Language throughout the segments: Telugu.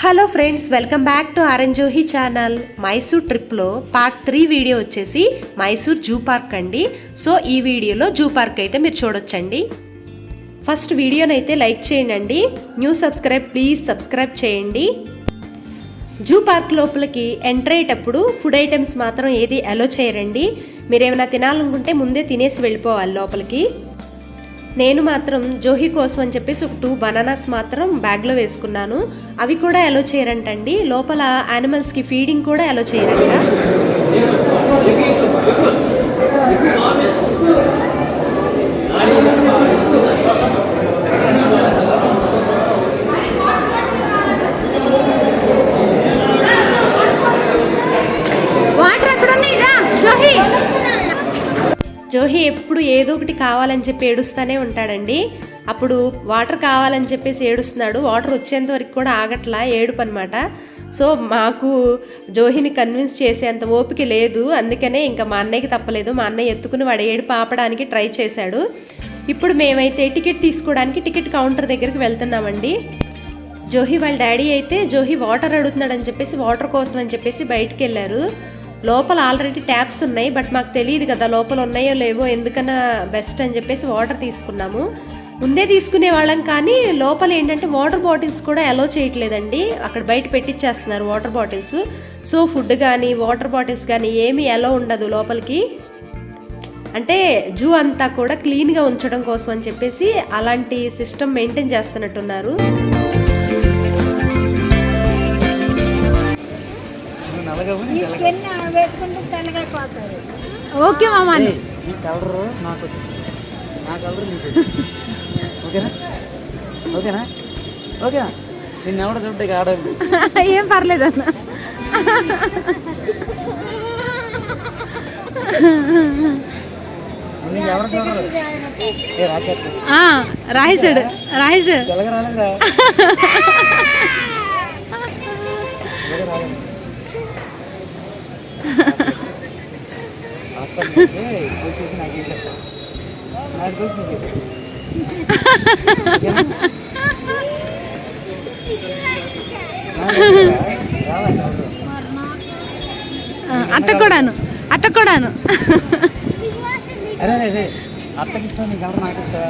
Hello friends, welcome back to RN Johi channel. Mysore ట్రిప్లో పార్ట్ 3 వీడియో వచ్చేసి మైసూర్ జూ పార్క్ అండి. సో ఈ వీడియోలో జూ పార్క్ అయితే మీరు చూడొచ్చండి. ఫస్ట్ వీడియోనైతే లైక్ చేయండి. న్యూ సబ్స్క్రైబ్ ప్లీజ్ సబ్స్క్రైబ్ చేయండి. జూ పార్క్ లోపలికి ఎంటర్ అయ్యేటప్పుడు ఫుడ్ ఐటమ్స్ మాత్రం ఏది అలో చేయరండి. మీరు ఏమైనా తినాలనుకుంటే ముందే తినేసి వెళ్ళిపోవాలి లోపలికి. నేను మాత్రం జోహి కోసం అని చెప్పేసి ఒక 2 బనానాస్ మాత్రం బ్యాగ్లో వేసుకున్నాను. అవి కూడా అలో చేయరంటండి. లోపల యానిమల్స్కి ఫీడింగ్ కూడా అలో చేయరంట. జోహి ఎప్పుడు ఏదో ఒకటి కావాలని చెప్పి ఏడుస్తూనే ఉంటాడండి. అప్పుడు వాటర్ కావాలని చెప్పేసి ఏడుస్తున్నాడు. వాటర్ వచ్చేంత వరకు కూడా ఆగట్లా, ఏడుపు అనమాట. సో మాకు జోహిని కన్విన్స్ చేసేంత ఓపిక లేదు. అందుకనే ఇంకా మా అన్నయ్యకి తప్పలేదు. మా అన్నయ్య ఎత్తుకుని వాడు ఏడుపు ఆపడానికి ట్రై చేశాడు. ఇప్పుడు మేమైతే టికెట్ తీసుకోవడానికి టికెట్ కౌంటర్ దగ్గరికి వెళ్తున్నామండి. జోహి వాళ్ళ డాడీ అయితే జోహి వాటర్ అడుగుతున్నాడని చెప్పేసి వాటర్ కోసం అని చెప్పేసి బయటికి వెళ్ళారు. లోపల ఆల్రెడీ ట్యాప్స్ ఉన్నాయి, బట్ మాకు తెలియదు కదా లోపల ఉన్నాయో లేవో, ఎందుకన్నా బెస్ట్ అని చెప్పేసి వాటర్ తీసుకున్నాము. ముందే తీసుకునే వాళ్ళం, కానీ లోపల ఏంటంటే వాటర్ బాటిల్స్ కూడా అలో చేయట్లేదండి. అక్కడ బయట పెట్టించేస్తున్నారు వాటర్ బాటిల్స్. సో ఫుడ్ కానీ వాటర్ బాటిల్స్ కానీ ఏమీ అలో ఉండదు లోపలికి. అంటే జూ అంతా కూడా క్లీన్గా ఉంచడం కోసం అని చెప్పేసి అలాంటి సిస్టమ్ మెయింటైన్ చేస్తున్నట్టున్నారు. ఓకే మామా, ఓకేనా ఓకేనా నిన్న ఎవడ చూడ్డే ఆడండి ఏం పర్లేదు అన్న. రాయిసాడు రాయిసాడు అత్త కూడాను అరే అత్తకి ఇష్టం, నీకు ఎవరు నాకు ఇష్టం?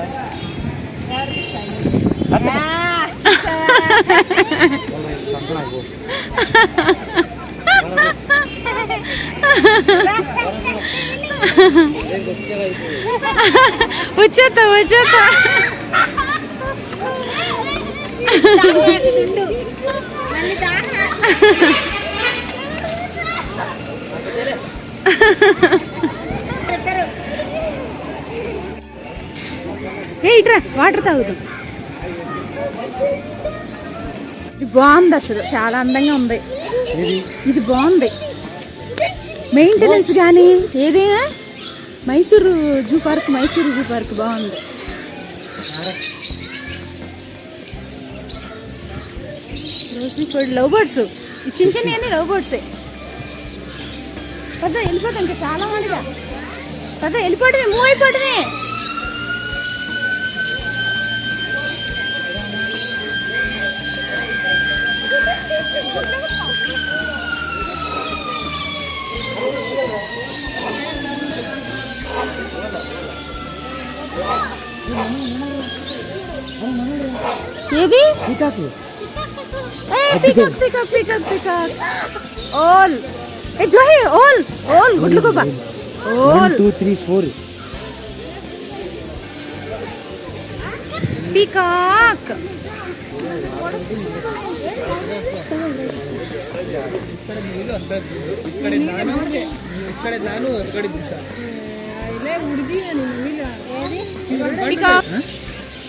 వచ్చేస్తా ఇట్రా వాటర్ తాగుతాం. ఇది బాగుంది, అసలు చాలా అందంగా ఉంది. ఇది బాగుంది మెయింటెనెన్స్ కానీ ఏదైనా. మైసూరు జూ పార్క్ బాగుంది. లవ్ బర్డ్స్ చిన్న లవ్ బర్డ్సే. పెద్ద వెళ్ళిపోతాం, ఇంకా చాలా మందిగా పెద్ద వెళ్ళిపోవడమే, మూవ్ అయిపోవడమే. ఏది పికాక్ ఓల్ ఏ జోహి ఓల్ గుడ్లుకోబా ఓల్ 2 3 4 పికాక్.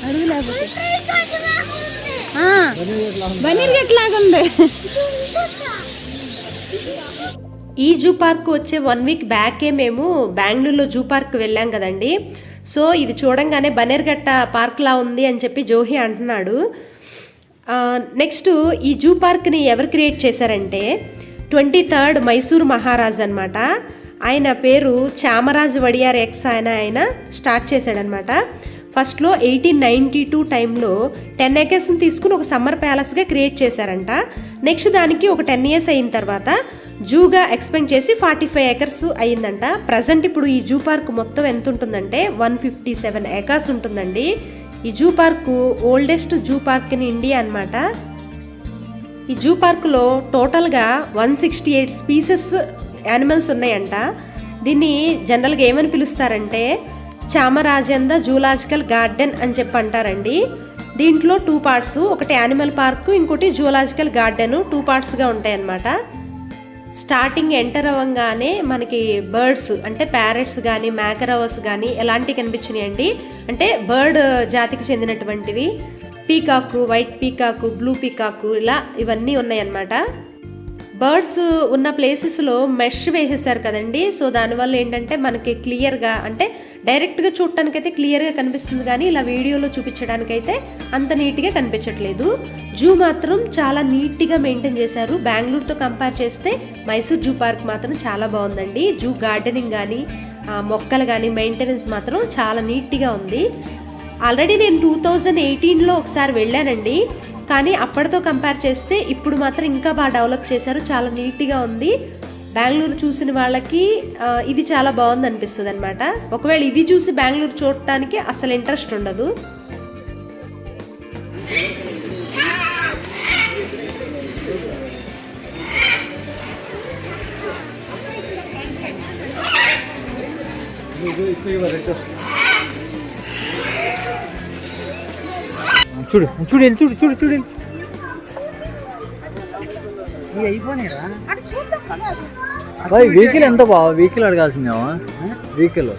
అడుగు లేకపోతే బనీర్ ఎట్లాగుంది. ఈ జూ పార్క్ వచ్చే 1 వీక్ బ్యాకే మేము బెంగళూరులో జూ పార్క్ వెళ్ళాం కదండి. సో ఇది చూడంగానే బనేర్ఘట్ట పార్క్లా ఉంది అని చెప్పి జోహి అంటున్నాడు. నెక్స్ట్ ఈ జూ పార్క్ని ఎవరు క్రియేట్ చేశారంటే 23rd మైసూర్ మహారాజ్ అనమాట. ఆయన పేరు చామరాజ్ వడియార్ ఎక్స్ ఆయన స్టార్ట్ చేశాడనమాట. ఫస్ట్లో 1892 టైంలో 10 acresని తీసుకుని ఒక సమ్మర్ ప్యాలెస్గా క్రియేట్ చేశారంట. నెక్స్ట్ దానికి ఒక 10 years అయిన తర్వాత జూగా ఎక్స్పెండ్ చేసి 45 acres అయ్యిందంట. ప్రజెంట్ ఇప్పుడు ఈ జూ పార్క్ మొత్తం ఎంత ఉంటుందంటే 157 acres ఉంటుందండి. ఈ zoo park oldest zoo park in India అన్నమాట. ఈ జూ పార్కులో టోటల్గా 168 స్పీసెస్ యానిమల్స్ ఉన్నాయంట. దీన్ని జనరల్గా ఏమని పిలుస్తారంటే చామరాజేంద్ర జూలాజికల్ గార్డెన్ అని చెప్పి అంటారండి. దీంట్లో 2 parts, ఒకటి యానిమల్ పార్కు, ఇంకోటి జూలాజికల్ గార్డెన్, 2 partsగా ఉంటాయన్నమాట. స్టార్టింగ్ ఎంటర్ అవ్వగానే మనకి బర్డ్స్ అంటే ప్యారెట్స్ కానీ మ్యాకరవర్స్ కానీ ఎలాంటివి కనిపించినాయండి. అంటే బర్డ్ జాతికి చెందినటువంటివి పీకాకు, వైట్ పీకాకు, బ్లూ పీకాకు, ఇలా ఇవన్నీ ఉన్నాయన్నమాట. బర్డ్స్ ఉన్న ప్లేసెస్లో మెష్ వేసేసారు కదండి. సో దానివల్ల ఏంటంటే మనకి క్లియర్గా అంటే డైరెక్ట్గా చూడటానికైతే క్లియర్గా కనిపిస్తుంది, కానీ ఇలా వీడియోలో చూపించడానికైతే అంత నీట్గా కనిపించట్లేదు. జూ మాత్రం చాలా నీట్గా మెయింటైన్ చేశారు. బెంగళూరుతో కంపేర్ చేస్తే మైసూర్ జూ పార్క్ మాత్రం చాలా బాగుందండి. జూ గార్డెనింగ్ కానీ మొక్కలు కానీ మెయింటెనెన్స్ మాత్రం చాలా నీట్గా ఉంది. ఆల్రెడీ నేను 2018లో ఒకసారి వెళ్ళానండి, కానీ అప్పటితో కంపేర్ చేస్తే ఇప్పుడు మాత్రం ఇంకా బాగా డెవలప్ చేశారు. చాలా నీట్గా ఉంది. బెంగళూరు చూసిన వాళ్ళకి ఇది చాలా బాగుంది అనిపిస్తుంది అనమాట. ఒకవేళ ఇది చూసి బెంగళూరు చూడటానికి అసలు ఇంట్రెస్ట్ ఉండదు. చూడు చూడు చూడు చూడు చూడు అయిపోయినా వెహికల్ ఎంత బాగా వెహికల్ అడగాల్సిందేమా వెహికల్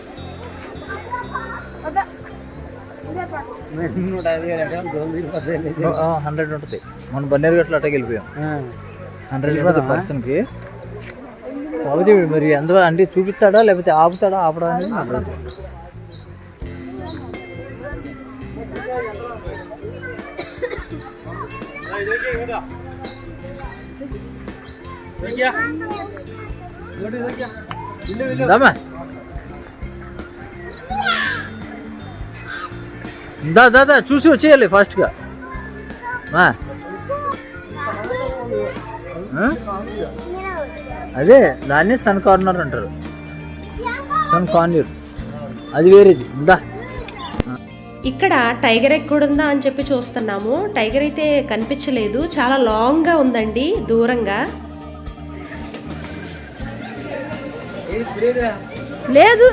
100 ఉంటుంది. మనం బన్నేరు గట్ల అట్టకి వెళ్ళిపోయాం. 100 ఉంటుంది పర్సన్కి. కాబట్టి మరి ఎంత అంటే చూపిస్తాడా లేకపోతే ఆపుతాడా ఆపడా అనేది నాకు దాదా చూసి వచ్చేయాలి ఫాస్ట్గా. అదే దాన్ని సన్ కార్నర్ అంటారు. సన్ కార్నర్ అది వేరేది. దా ఇక్కడ టైగర్ ఎక్కడుందా అని చెప్పి చూస్తున్నాము. టైగర్ అయితే కనిపించలేదు, చాలా లాంగ్గా ఉందండి దూరంగా. లేదు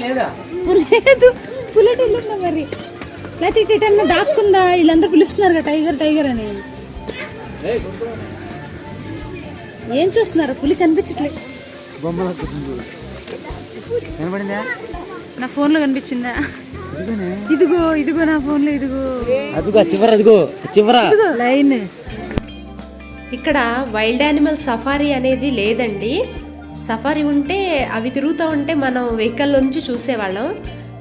లేదు పులెట్ వెళ్ళిందా మరి, లేకపోతే ఇటన్నా దాక్కుందా? వీళ్ళందరూ పిలుస్తున్నారు కదా టైగర్ టైగర్ అని. ఏం చూస్తున్నారు? పులి కనిపించట్లేదు. నా ఫోన్లో కనిపించిందా? ఇదిగో ఇదిగో నా ఫోన్లో ఇదిగో అదిగో చివర లైన్. ఇక్కడ వైల్డ్ యానిమల్ సఫారీ అనేది లేదండి. సఫారీ ఉంటే అవి తిరుగుతూ ఉంటే మనం వెహికల్ నుంచి చూసేవాళ్ళం.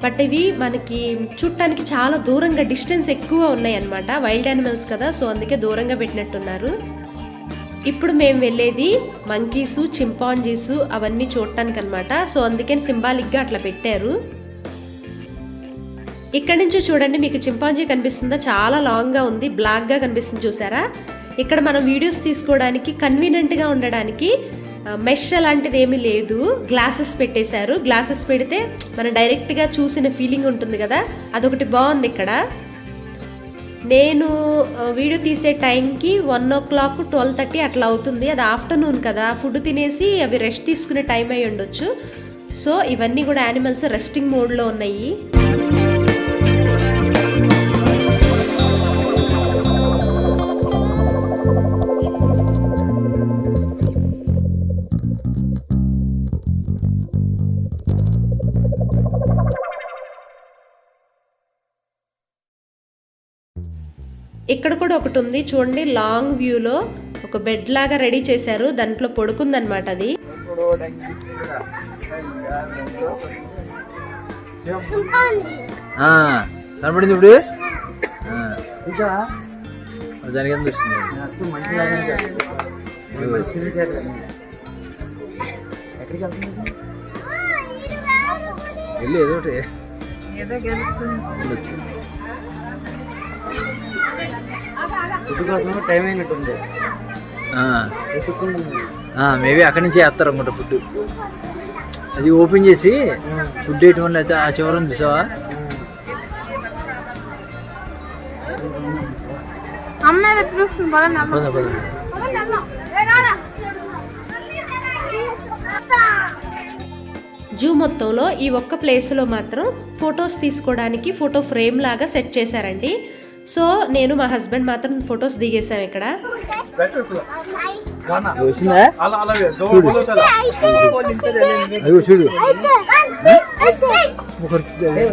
బట్ ఇవి మనకి చూడటానికి చాలా దూరంగా డిస్టెన్స్ ఎక్కువ ఉన్నాయి అన్నమాట. వైల్డ్ యానిమల్స్ కదా, సో అందుకే దూరంగా పెట్టినట్టున్నారు. ఇప్పుడు మేము వెళ్ళేది మంకీసు, చింపాంజీసు అవన్నీ చూడటానికి అనమాట. సో అందుకని సింబాలిక్గా అట్లా పెట్టారు. ఇక్కడ నుంచి చూడండి, మీకు చింపాంజీ కనిపిస్తుందా? చాలా లాంగ్గా ఉంది, బ్లాక్గా కనిపిస్తుంది చూసారా. ఇక్కడ మనం వీడియోస్ తీసుకోవడానికి కన్వీనియంట్గా ఉండడానికి మెష్ అలాంటిది ఏమీ లేదు, గ్లాసెస్ పెట్టేశారు. గ్లాసెస్ పెడితే మనం డైరెక్ట్గా చూసిన ఫీలింగ్ ఉంటుంది కదా, అదొకటి బాగుంది ఇక్కడ. నేను వీడియో తీసే టైంకి 1 o'clock 12:30 అట్లా అవుతుంది. అది ఆఫ్టర్నూన్ కదా, ఫుడ్ తినేసి అవి రెస్ట్ తీసుకునే టైం అయి ఉండొచ్చు. సో ఇవన్నీ కూడా యానిమల్స్ రెస్టింగ్ మోడ్లో ఉన్నాయి. ఇక్కడ కూడా ఒకటి ఉంది చూడండి, లాంగ్ వ్యూలో ఒక బెడ్ లాగా రెడీ చేశారు, దాంట్లో పడుకుందనమాట అది. కనపడింది ఇప్పుడు దానికి ఎంత వస్తుంది. వెళ్ళి ఏదో ఒకటి వెళ్ళొచ్చు. ఫుడ్ కోసం టైం అయినట్టుంది. మేబీ అక్కడి నుంచి వేస్తారు అనుకుంటా ఫుడ్. అది ఓపెన్ చేసి ఫుడ్ వేయటం వల్ల అయితే ఆ చివరని చూసావా? పద పద. జూ మొత్తంలో ఈ ఒక్క ప్లేస్లో మాత్రం ఫొటోస్ తీసుకోవడానికి ఫోటో ఫ్రేమ్ లాగా సెట్ చేశారండి. సో నేను మా హస్బెండ్ మాత్రం ఫొటోస్ దిగేసాం ఇక్కడ. వచ్చిందా? అయ్యో చూడు, నేను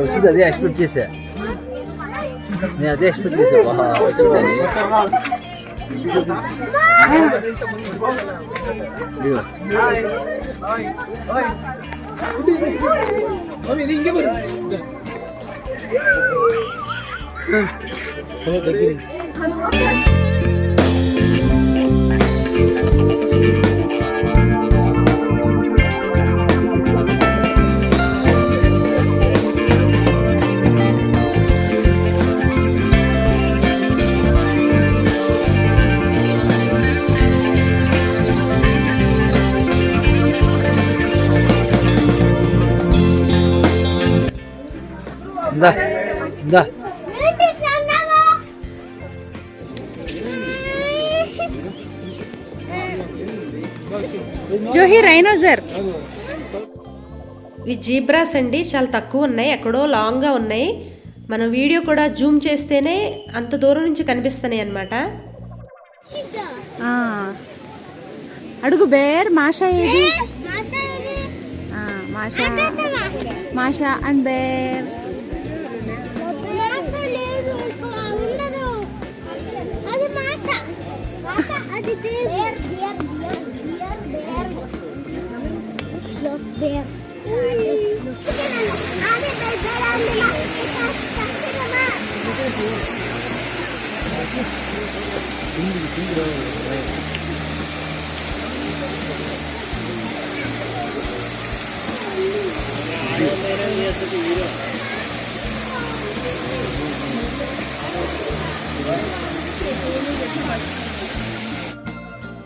వచ్చింది అదే ఎక్స్పెక్ట్ చేసా. నేను అదే ఎక్స్పెక్ట్ చేసా. ఇందా ఇందా. జోహి రైనోజర్. ఇవి జీబ్రాస్ అండి, చాలా తక్కువ ఉన్నాయి, ఎక్కడో లాంగ్గా ఉన్నాయి. మనం వీడియో కూడా జూమ్ చేస్తేనే అంత దూరం నుంచి కనిపిస్తున్నాయి అన్నమాట. అడుగు బేర్. మాషా ఏది? Masha Masha and bear.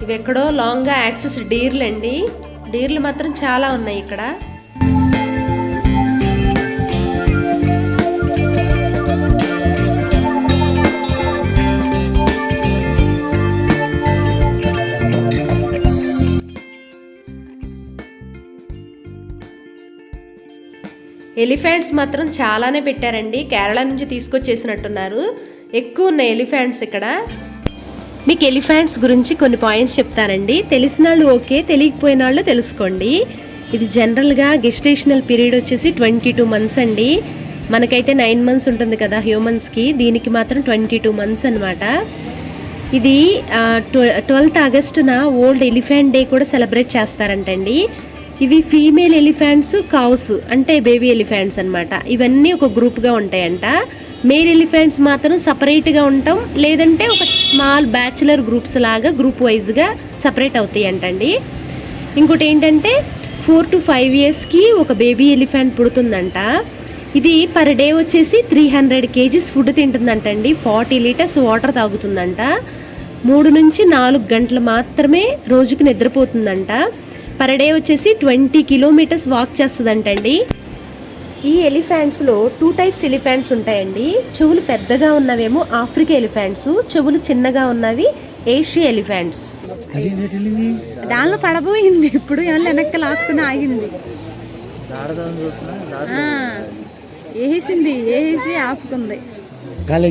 ఇవి ఎక్కడో లాంగ్గా యాక్సెస్ డీర్లు అండి. డీర్లు మాత్రం చాలా ఉన్నాయి ఇక్కడ. ఎలిఫెంట్స్ మాత్రం చాలానే పెట్టారండి. కేరళ నుంచి తీసుకొచ్చేసినట్టున్నారు. ఎక్కువ ఉన్నాయి ఎలిఫెంట్స్ ఇక్కడ. మీకు ఎలిఫెంట్స్ గురించి కొన్ని పాయింట్స్ చెప్తానండి. తెలిసిన వాళ్ళు ఓకే, తెలియకపోయిన వాళ్ళు తెలుసుకోండి. ఇది జనరల్గా గెస్టేషనల్ పీరియడ్ వచ్చేసి 22 months అండి. మనకైతే 9 months ఉంటుంది కదా హ్యూమన్స్కి, దీనికి మాత్రం 22 months అనమాట. ఇది 12th Augustన వరల్డ్ ఎలిఫెంట్ డే కూడా సెలబ్రేట్ చేస్తారంటండి. ఇవి ఫీమేల్ ఎలిఫెంట్స్, కౌస్ అంటే బేబీ ఎలిఫెంట్స్ అనమాట. ఇవన్నీ ఒక గ్రూప్గా ఉంటాయంట. మేల్ ఎలిఫెంట్స్ మాత్రం సపరేట్గా ఉంటాం, లేదంటే ఒక స్మాల్ బ్యాచులర్ గ్రూప్స్ లాగా గ్రూప్ వైజ్గా సపరేట్ అవుతాయి అంటండి. ఇంకోటి ఏంటంటే 4 to 5 yearsకి ఒక బేబీ ఎలిఫెంట్ పుడుతుందంట. ఇది పర్ డే వచ్చేసి 300 kgs ఫుడ్ తింటుందంటండి. 40 liters వాటర్ తాగుతుందంట. 3 నుంచి 4 గంటలు మాత్రమే రోజుకి నిద్రపోతుందంట. పర్ డే వచ్చేసి 20 kilometers వాక్ చేస్తుందంటండి. ఈ ఎలిఫెంట్స్లో 2 types ఎలిఫెంట్స్ ఉంటాయండి. చెవులు పెద్దగా ఉన్నవేమో ఆఫ్రికా ఎలిఫెంట్స్, చెవులు చిన్నగా ఉన్నవి ఏషియా ఎలిఫెంట్స్. దానిలో పడబోయింది, ఇప్పుడు ఏమన్నా వెనక్కి లాక్కుని ఆగింది. వేసేసి ఆపుకుంది. కాలు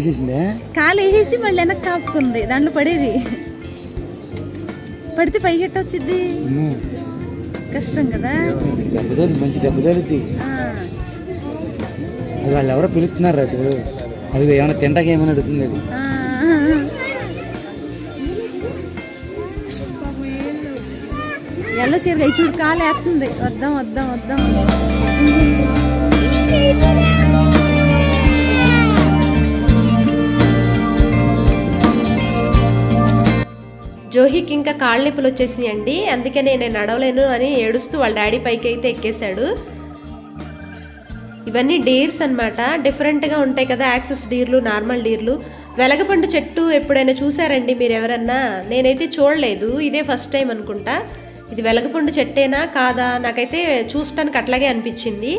వేసేసి మళ్ళీ వెనక్కి ఆపుకుంది. దాంట్లో పడేది, పడితే పైగెట్ట వచ్చింది. కష్టం కదా. మంచి దెబ్బ తగులుద్ది. అది వాళ్ళు ఎవరో పిలుస్తున్నారు అటు. అది ఏమైనా తింటాక ఏమైనా అడుగుతుంది. అది ఎల్లో చీరగా చూడు కాలు వేస్తుంది. వద్దాం వద్దాం వద్దాం. జోహికి ఇంకా కాళ్ళ నొప్పులు వచ్చేసినాయండి. అందుకే నేను నడవలేను అని ఏడుస్తూ వాళ్ళ డాడీ పైకి అయితే ఎక్కేశాడు. ఇవన్నీ డీర్స్ అన్నమాట. డిఫరెంట్గా ఉంటాయి కదా, యాక్సెస్ డీర్లు, నార్మల్ డీర్లు. వెలగపండు చెట్టు ఎప్పుడైనా చూసారండి మీరు ఎవరన్నా? నేనైతే చూడలేదు, ఇదే ఫస్ట్ టైం అనుకుంటా. ఇది వెలగపండు చెట్టేనా కాదా, నాకైతే చూడటానికి అట్లాగే అనిపించింది.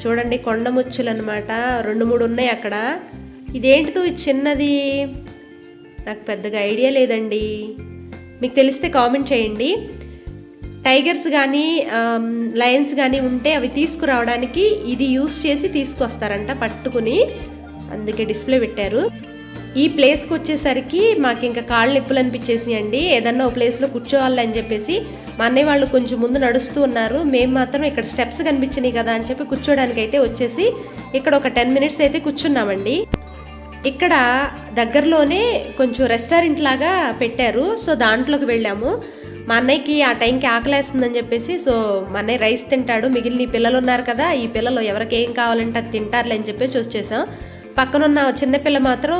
చూడండి కొండముచ్చులు అనమాట, 2-3 ఉన్నాయి అక్కడ. ఇదేంటిదో చిన్నది, నాకు పెద్దగా ఐడియా లేదండి, మీకు తెలిస్తే కామెంట్ చేయండి. టైగర్స్ కానీ లయన్స్ కానీ ఉంటే అవి తీసుకురావడానికి ఇది యూస్ చేసి తీసుకొస్తారంట పట్టుకుని, అందుకే డిస్ప్లే పెట్టారు. ఈ ప్లేస్కి వచ్చేసరికి మాకు ఇంకా కాళ్ళు నొప్పులు అనిపించేసి అండి. ఏదన్నా ఒక ప్లేస్లో కూర్చోవాలని చెప్పేసి మా అన్నయ్య వాళ్ళు కొంచెం ముందు నడుస్తూ ఉన్నారు. మేము మాత్రం ఇక్కడ స్టెప్స్ కనిపించినాయి కదా అని చెప్పి కూర్చోడానికి అయితే వచ్చేసి ఇక్కడ ఒక 10 మినిట్స్ అయితే కూర్చున్నామండి. ఇక్కడ దగ్గరలోనే కొంచెం రెస్టారెంట్ లాగా పెట్టారు, సో దాంట్లోకి వెళ్ళాము. మా అన్నయ్యకి ఆ టైంకి ఆకలేస్తుందని చెప్పేసి, సో మా అన్నయ్య రైస్ తింటాడు, మిగిలిన పిల్లలు ఉన్నారు కదా, ఈ పిల్లలు ఎవరికి ఏం కావాలంటే అది తింటారులే అని చెప్పేసి వచ్చేసాం. పక్కనున్న చిన్నపిల్ల మాత్రం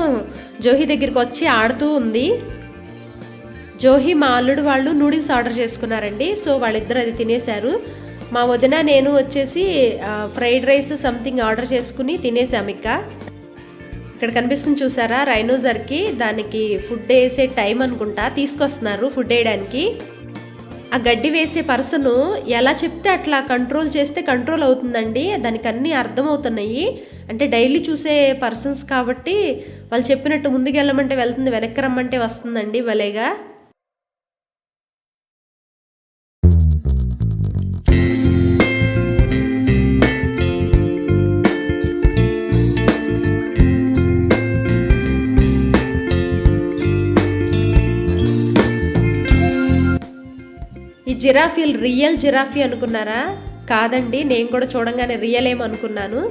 జోహి దగ్గరికి వచ్చి ఆడుతూ ఉంది. జోహి మా అల్లుడు వాళ్ళు నూడిల్స్ ఆర్డర్ చేసుకున్నారండి, సో వాళ్ళిద్దరు అది తినేశారు. మా వదిన నేను వచ్చేసి ఫ్రైడ్ రైస్ సంథింగ్ ఆర్డర్ చేసుకుని తినేసాము. ఇక్కడ కనిపిస్తుంది చూసారా రైనోజర్కి, దానికి ఫుడ్ వేసే టైం అనుకుంటా తీసుకొస్తున్నారు ఫుడ్ వేయడానికి. ఆ గడ్డి వేసే పర్సన్ ఎలా చెప్తే అట్లా కంట్రోల్ చేస్తే కంట్రోల్ అవుతుందండి, దానికి అన్నీ అర్థమవుతున్నాయి. అంటే డైలీ చూసే పర్సన్స్ కాబట్టి వాళ్ళు చెప్పినట్టు ముందుకు వెళ్ళమంటే వెళ్తుంది, వెనక్కి రమ్మంటే వస్తుందండి భలేగా. ఈ జిరాఫీలు రియల్ జిరాఫీ అనుకున్నారా? కాదండి, నేను కూడా చూడంగానే రియల్ ఏమనుకున్నాను.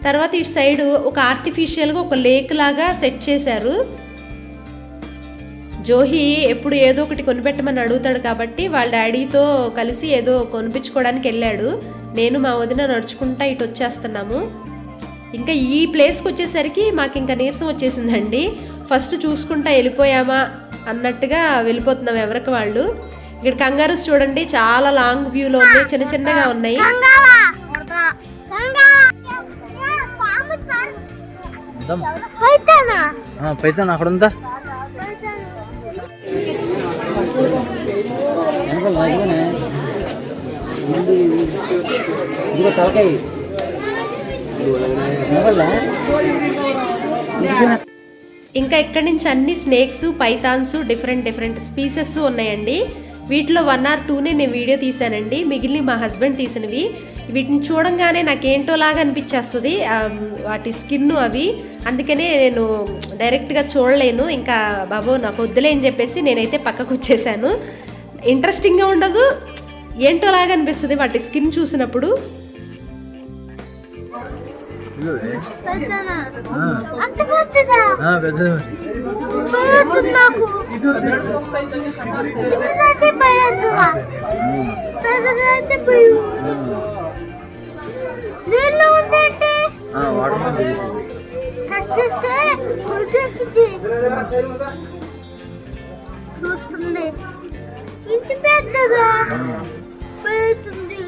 తర్వాత ఇటు సైడ్ ఒక ఆర్టిఫిషియల్గా ఒక లేక్ లాగా సెట్ చేశారు. జోహి ఎప్పుడు ఏదో ఒకటి కొనిపెట్టమని అడుగుతాడు కాబట్టి వాళ్ళ డాడీతో కలిసి ఏదో కొనిపించుకోవడానికి వెళ్ళాడు. నేను మా వదిన నడుచుకుంటా ఇటు వచ్చేస్తున్నాము. ఇంకా ఈ ప్లేస్కి వచ్చేసరికి మాకు ఇంకా నీరసం వచ్చేసిందండి. ఫస్ట్ చూసుకుంటా వెళ్ళిపోయామా అన్నట్టుగా వెళ్ళిపోతున్నాం ఎవరికి వాళ్ళు. ఇక్కడ కంగారూస్ చూడండి చాలా లాంగ్ వ్యూలో ఉన్నాయి, చిన్న చిన్నగా ఉన్నాయి. పైతాన్ అక్కడ ఉందా? ఇంకా ఇక్కడి నుంచి అన్ని స్నేక్స్, పైథాన్స్, డిఫరెంట్ స్పీసెస్ ఉన్నాయండి. వీటిలో 1 or 2నే నేను వీడియో తీసానండి, మిగిలిన మా హస్బెండ్ తీసినవి. వీటిని చూడంగానే నాకేంటోలాగా అనిపించేస్తుంది వాటి స్కిన్ అవి, అందుకనే నేను డైరెక్ట్గా చూడలేను. ఇంకా బాబు నాకు వద్దులే అని చెప్పేసి నేనైతే పక్కకు వచ్చేసాను. ఇంట్రెస్టింగ్గా ఉండదు, ఏంటోలాగా అనిపిస్తుంది వాటి స్కిన్ చూసినప్పుడు. చూస్తుంది ఇంటి పెద్దగా పెడుతుంది.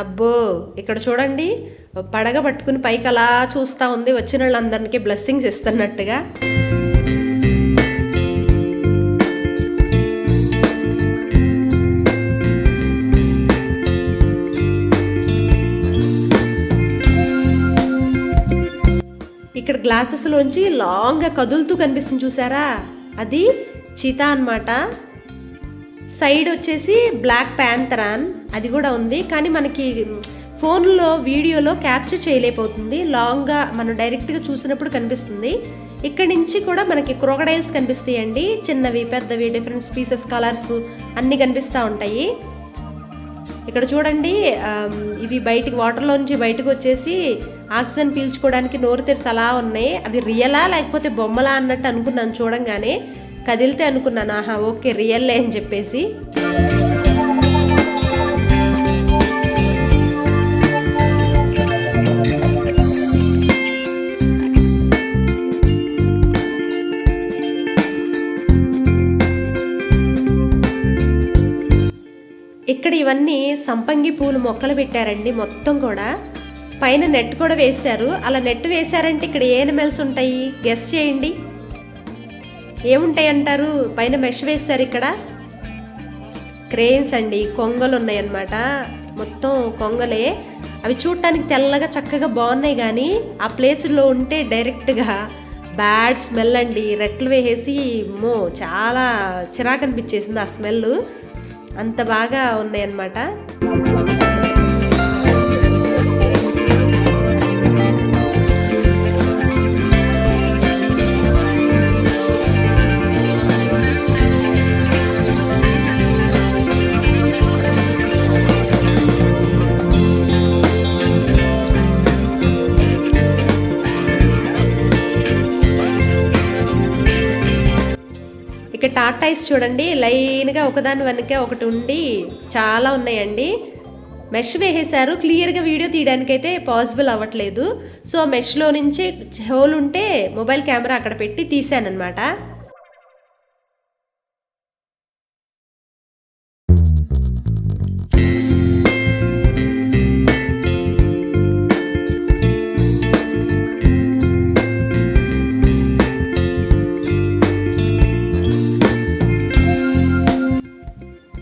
అబ్బో ఇక్కడ చూడండి, పడగ పట్టుకుని పైకి అలా చూస్తూ ఉంది, వచ్చిన వాళ్ళందరికీ బ్లెస్సింగ్స్ ఇస్తున్నట్టుగా. ఇక్కడ గ్లాసెస్లోంచి లాంగ్గా కదులుతూ కనిపిస్తుంది చూసారా, అది చీతా అన్నమాట. సైడ్ వచ్చేసి బ్లాక్ ప్యాంథరాన్ అది కూడా ఉంది, కానీ మనకి ఫోన్లో వీడియోలో క్యాప్చర్ చేయలేకపోతుంది. లాంగ్గా మనం డైరెక్ట్గా చూసినప్పుడు కనిపిస్తుంది. ఇక్కడ నుంచి కూడా మనకి క్రొకడైల్స్ కనిపిస్తాయండి, చిన్నవి పెద్దవి డిఫరెంట్ స్పీసెస్, కలర్స్ అన్నీ కనిపిస్తూ ఉంటాయి. ఇక్కడ చూడండి ఇవి బయటికి వాటర్లో నుంచి బయటకు వచ్చేసి ఆక్సిజన్ పీల్చుకోవడానికి నోరు తెరిసి అలా ఉన్నాయి. అవి రియలా లేకపోతే బొమ్మలా అన్నట్టు అనుకున్నాను చూడంగానే, కదిలితే అనుకున్నాను ఆహా ఓకే రియల్లే అని చెప్పేసి. ఇక్కడ ఇవన్నీ సంపంగి పూలు మొక్కలు పెట్టారండి మొత్తం కూడా. పైన నెట్ కూడా వేశారు. అలా నెట్ వేశారంటే ఇక్కడ ఏ ఎనిమల్స్ ఉంటాయి గెస్ చేయండి, ఏముంటాయి అంటారు? పైన మెష్ వేశారు. ఇక్కడ క్రేన్స్ అండి, కొంగలు ఉన్నాయన్నమాట. మొత్తం కొంగలే. అవి చూడటానికి తెల్లగా చక్కగా బాగున్నాయి, కానీ ఆ ప్లేస్లో ఉంటే డైరెక్ట్గా బ్యాడ్ స్మెల్ అండి. రెట్లు వేసేసి చాలా చిరాకు అనిపించేసింది ఆ స్మెల్. అంత బాగా ఉన్నాయన్నమాట. ఇక టాటాయిస్ చూడండి, లైన్గా ఒకదాని వెనక ఒకటి ఉండి చాలా ఉన్నాయండి. మెష్ వేసేసారు. క్లియర్గా వీడియో తీయడానికైతే పాసిబుల్ అవ్వట్లేదు. సో మెష్లో నుంచి హోల్ ఉంటే మొబైల్ కెమెరా అక్కడ పెట్టి తీసానన్నమాట.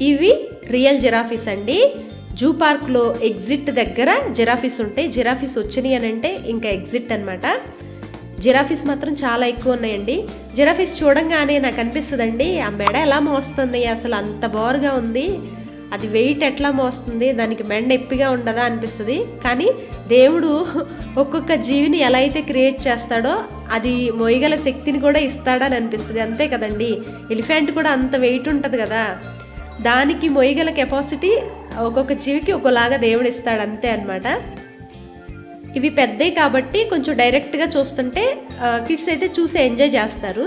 ఇవి రియల్ జిరాఫీస్ అండి. జూ పార్క్లో ఎగ్జిట్ దగ్గర జిరాఫీస్ ఉంటాయి. జిరాఫీస్ వచ్చినాయి అని అంటే ఇంకా ఎగ్జిట్ అనమాట. జిరాఫీస్ మాత్రం చాలా ఎక్కువ ఉన్నాయండి. జిరాఫీస్ చూడంగానే నాకు అనిపిస్తుందండి, ఆ మెడ ఎలా మోస్తుంది, అసలు అంత బోరుగా ఉంది, అది వెయిట్ ఎట్లా మోస్తుంది, దానికి మెడ నొప్పిగా ఉండదా అనిపిస్తుంది. కానీ దేవుడు ఒక్కొక్క జీవిని ఎలా అయితే క్రియేట్ చేస్తాడో అది మోయగల శక్తిని కూడా ఇస్తాడని అనిపిస్తుంది. అంతే కదండి. ఎలిఫెంట్ కూడా అంత వెయిట్ ఉంటుంది కదా, దానికి మొయ్యగల కెపాసిటీ ఒక్కొక్క జీవికి ఒకలాగా దేవుడు ఇస్తాడు, అంతే అనమాట. ఇవి పెద్దవి కాబట్టి కొంచెం డైరెక్ట్గా చూస్తుంటే కిడ్స్ అయితే చూసి ఎంజాయ్ చేస్తారు.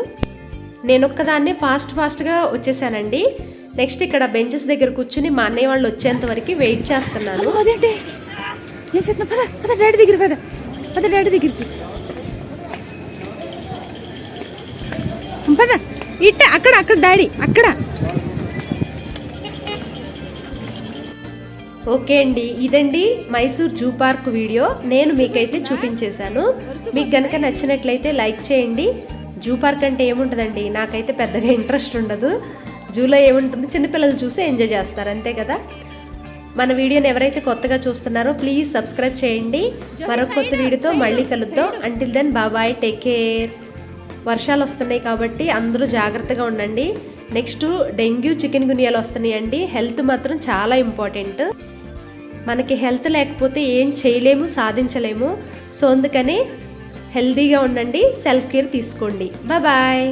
నేను ఒక్కదాన్నే ఫాస్ట్గా వచ్చేసానండి. నెక్స్ట్ ఇక్కడ బెంచెస్ దగ్గర కూర్చుని మా అన్నయ్య వాళ్ళు వచ్చేంత వరకు వెయిట్ చేస్తున్నాను. డాడీ దగ్గరికి అక్కడ డాడీ అక్కడ. ఓకే అండి, ఇదండి మైసూర్ జూ పార్క్ వీడియో. నేను మీకైతే చూపించేశాను. మీకు కనుక నచ్చినట్లయితే లైక్ చేయండి. జూ పార్క్ అంటే ఏముంటుందండి, నాకైతే పెద్దగా ఇంట్రెస్ట్ ఉండదు. జూలో ఏముంటుంది, చిన్నపిల్లలు చూసి ఎంజాయ్ చేస్తారు, అంతే కదా. మన వీడియోని ఎవరైతే కొత్తగా చూస్తున్నారో ప్లీజ్ సబ్స్క్రైబ్ చేయండి. మరొక కొత్త వీడియోతో మళ్ళీ కలుద్దాం. Until then bye, take care. వర్షాలు వస్తున్నాయి కాబట్టి అందరూ జాగ్రత్తగా ఉండండి. నెక్స్ట్ డెంగ్యూ, చికెన్ గునియాలు వస్తున్నాయండి. హెల్త్ మాత్రం చాలా ఇంపార్టెంట్. మనకి హెల్త్ లేకపోతే ఏం చేయలేము, సాధించలేము. సో అందుకని హెల్తీగా ఉండండి, సెల్ఫ్ కేర్ తీసుకోండి. బాయ్.